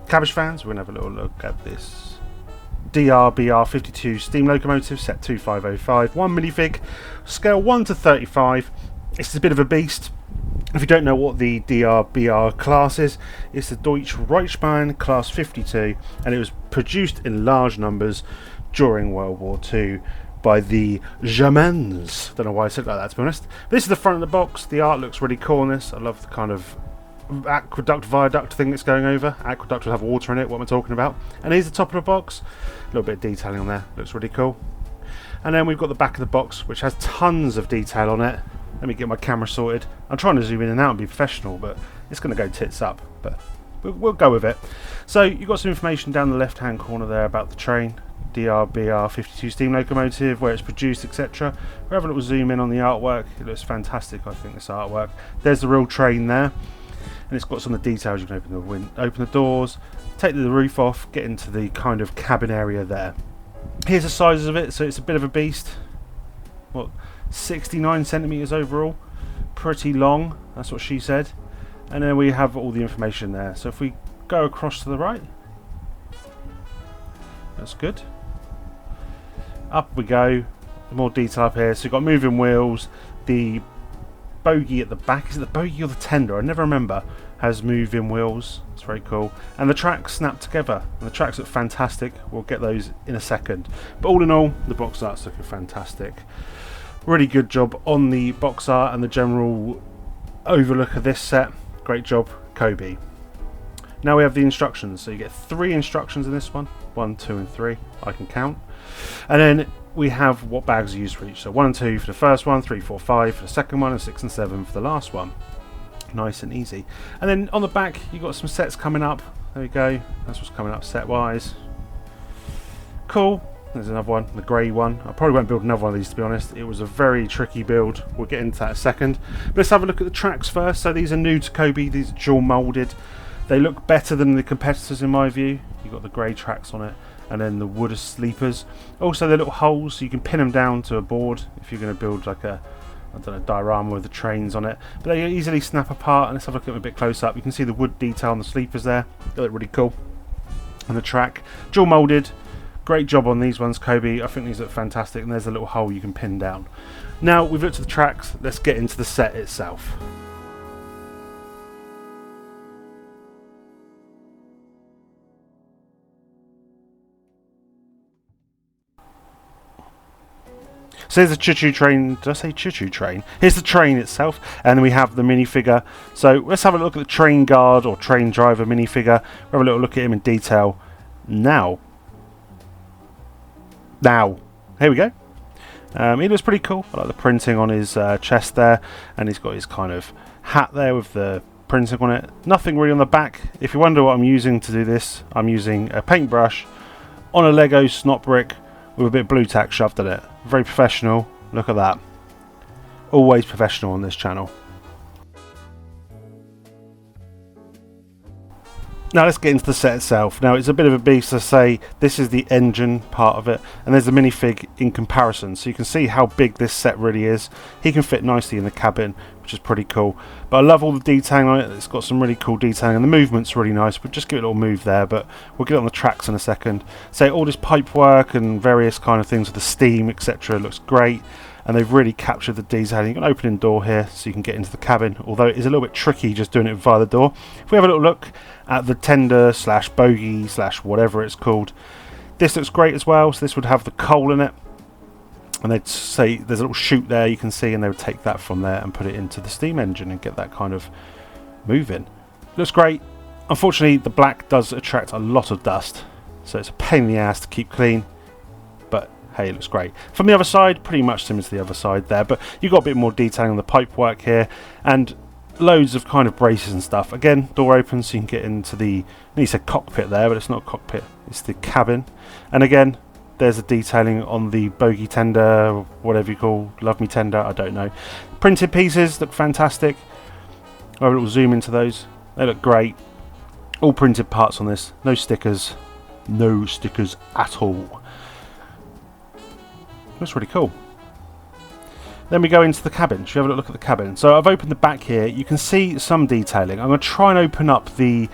Cabbage fans, we're going to have a little look at this DRBR52 steam locomotive, set 2505, 1 minifig, scale 1 to 35. It's a bit of a beast. If you don't know what the DRBR class is, it's the Deutsche Reichsbahn Class 52, and it was produced in large numbers during World War II by the Germans. Don't know why I said it like that, to be honest. But this is the front of the box. The art looks really cool on this. I love the kind of aqueduct viaduct thing that's going over. Aqueduct will have water in it, what am I talking about? And here's the top of the box. A little bit of detailing on there. Looks really cool. And then we've got the back of the box, which has tons of detail on it. Let me get my camera sorted. I'm trying to zoom in and out and be professional, but it's going to go tits up. But we'll go with it. So you've got some information down the left-hand corner there about the train. DRBR 52 steam locomotive, where it's produced, etc. We'll have a little zoom in on the artwork. It looks fantastic, I think, this artwork. There's the real train there, and it's got some of the details. You can open the doors, take the roof off, get into the kind of cabin area there. Here's the sizes of it. So it's a bit of a beast. What, 69 centimeters overall, pretty long. That's what she said. And then we have all the information there. So if we go across to the right, that's good. Up we go, more detail up here. So you've got moving wheels, the bogie at the back. Is it the bogie or the tender? I never remember. Has moving wheels. It's very cool. And the tracks snap together. And the tracks look fantastic. We'll get those in a second. But all in all, the box art's looking fantastic. Really good job on the box art and the general overlook of this set. Great job, Cobi. Now we have the instructions. So you get 3 instructions in this one. 1, 2 and 3. I can count. And then we have what bags are used for each. So 1 and 2 for the first one, 3, 4, 5 for the second one, and 6 and 7 for the last one. Nice and easy. And then on the back you've got some sets coming up. There we go. That's what's coming up set wise. Cool. There's another one, the grey one. I probably won't build another one of these, to be honest. It was a very tricky build. We'll get into that in a second. But let's have a look at the tracks first. So these are new to Cobi. These are dual moulded. They look better than the competitors in my view. You've got the grey tracks on it, and then the wood sleepers. Also they're little holes, so you can pin them down to a board if you're going to build like a, I don't know, diorama with the trains on it. But they easily snap apart, and let's have a look at them a bit close up. You can see the wood detail on the sleepers there. They look really cool. And the track, dual moulded. Great job on these ones, Cobi. I think these look fantastic, and there's a little hole you can pin down. Now we've looked at the tracks, let's get into the set itself. So here's the choo-choo train. Did I say choo-choo train? Here's the train itself, and then we have the minifigure. So let's have a look at the train guard or train driver minifigure. We'll have a little look at him in detail now. Here we go. He looks pretty cool. I like the printing on his chest there, and he's got his kind of hat there with the printing on it. Nothing really on the back. If you wonder what I'm using to do this, I'm using a paintbrush on a Lego snot brick with a bit of blue tack shoved in it. Very professional. Look at that. Always professional on this channel. Now let's get into the set itself. Now it's a bit of a beast, to say. This is the engine part of it, and there's the minifig in comparison, so you can see how big this set really is. He can fit nicely in the cabin, which is pretty cool. But I love all the detailing on it. It's got some really cool detailing, and the movement's really nice. We'll just give it a little move there, but we'll get on the tracks in a second. So all this pipe work and various kind of things with the steam, etc. looks great. And they've really captured the detailing. You've got an opening door here so you can get into the cabin, although it is a little bit tricky just doing it via the door. If we have a little look at the tender slash bogie slash whatever it's called, this looks great as well. So this would have the coal in it, and they'd say there's a little chute there you can see, and they would take that from there and put it into the steam engine and get that kind of moving. Looks great. Unfortunately the black does attract a lot of dust, so it's a pain in the ass to keep clean. Hey, it looks great. From the other side, pretty much similar to the other side there, but you've got a bit more detailing on the pipe work here, and loads of kind of braces and stuff. Again, door opens so you can get into the, you said cockpit there, but it's not a cockpit, it's the cabin. And again, there's the detailing on the bogie tender, whatever you call, love me tender, I don't know. Printed pieces look fantastic. I'll have a little zoom into those. They look great. All printed parts on this, no stickers. No stickers at all. Looks really cool. Then we go into the cabin. Should we have a look at the cabin? So I've opened the back here. You can see some detailing. I'm going to try and open up the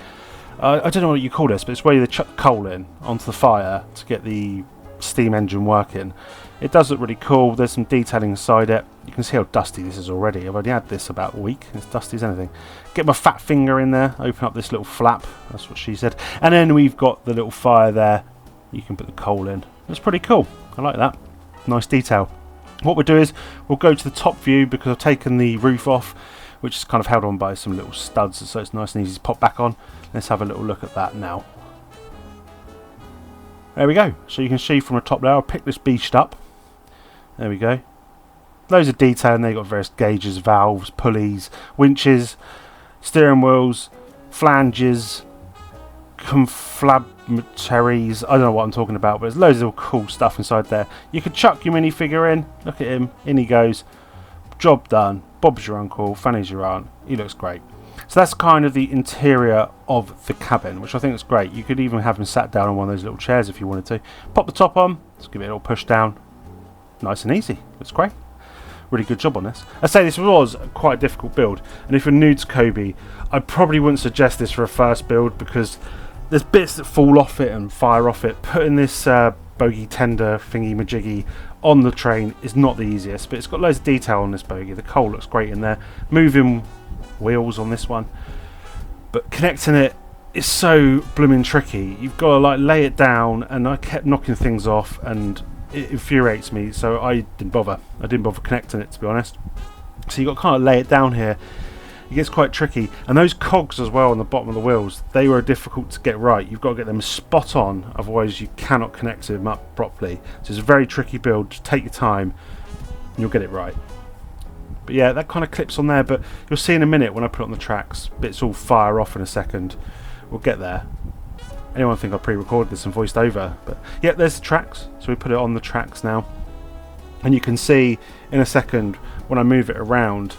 I don't know what you call this, but it's where you chuck coal in onto the fire to get the steam engine working. It does look really cool. There's some detailing inside it. You can see how dusty this is already. I've only had this about a week. It's dusty as anything. Get my fat finger in there, open up this little flap. That's what she said. And then we've got the little fire there. You can put the coal in. It's pretty cool. I like that. Nice detail. What we'll do is we'll go to the top view because I've taken the roof off, which is kind of held on by some little studs, so it's nice and easy to pop back on. Let's have a little look at that now. There we go. So you can see from the top there, I'll pick this beast up. There we go. Loads of detail in there. You've got various gauges, valves, pulleys, winches, steering wheels, flanges, conflammatories. I don't know what I'm talking about, but there's loads of cool stuff inside there. You could chuck your minifigure in. Look at him. In he goes. Job done. Bob's your uncle. Fanny's your aunt. He looks great. So that's kind of the interior of the cabin, which I think is great. You could even have him sat down on one of those little chairs if you wanted to. Pop the top on. Let's give it a little push down. Nice and easy. Looks great. Really good job on this. I say this was quite a difficult build, and if you're new to Cobi, I probably wouldn't suggest this for a first build because there's bits that fall off it and fire off it. Putting this bogie tender thingy majiggy on the train is not the easiest, but it's got loads of detail on this bogie. The coal looks great in there. Moving wheels on this one, but connecting it is so blooming tricky. You've got to like lay it down, and I kept knocking things off, and it infuriates me, so I didn't bother. I didn't bother connecting it, to be honest. So you've got to kind of lay it down here. It gets quite tricky, and those cogs as well on the bottom of the wheels, they were difficult to get right. You've got to get them spot on, otherwise you cannot connect them up properly. So it's a very tricky build. Just take your time and you'll get it right. But yeah, that kind of clips on there, but you'll see in a minute when I put it on the tracks. Bits all fire off in a second. We'll get there. Anyone think I pre-recorded this and voiced over? But yeah, there's the tracks. So we put it on the tracks now. And you can see in a second when I move it around,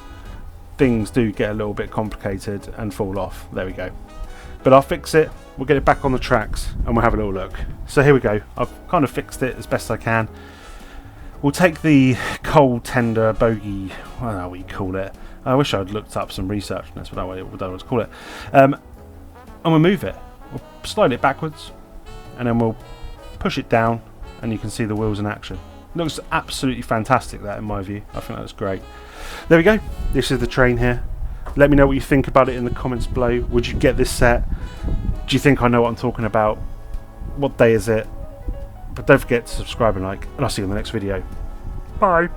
things do get a little bit complicated and fall off. There we go. But I'll fix it. We'll get it back on the tracks and we'll have a little look. So here we go. I've kind of fixed it as best I can. We'll take the coal tender bogie, I don't know what you call it. I wish I'd looked up some research on this, but I don't know what to call it. And we'll move it. We'll slide it backwards and then we'll push it down and you can see the wheels in action. It looks absolutely fantastic, that, in my view. I think that's great. There we go. This is the train here. Let me know what you think about it in the comments below. Would you get this set? Do you think I know what I'm talking about? What day is it? But don't forget to subscribe and like, and I'll see you in the next video. Bye.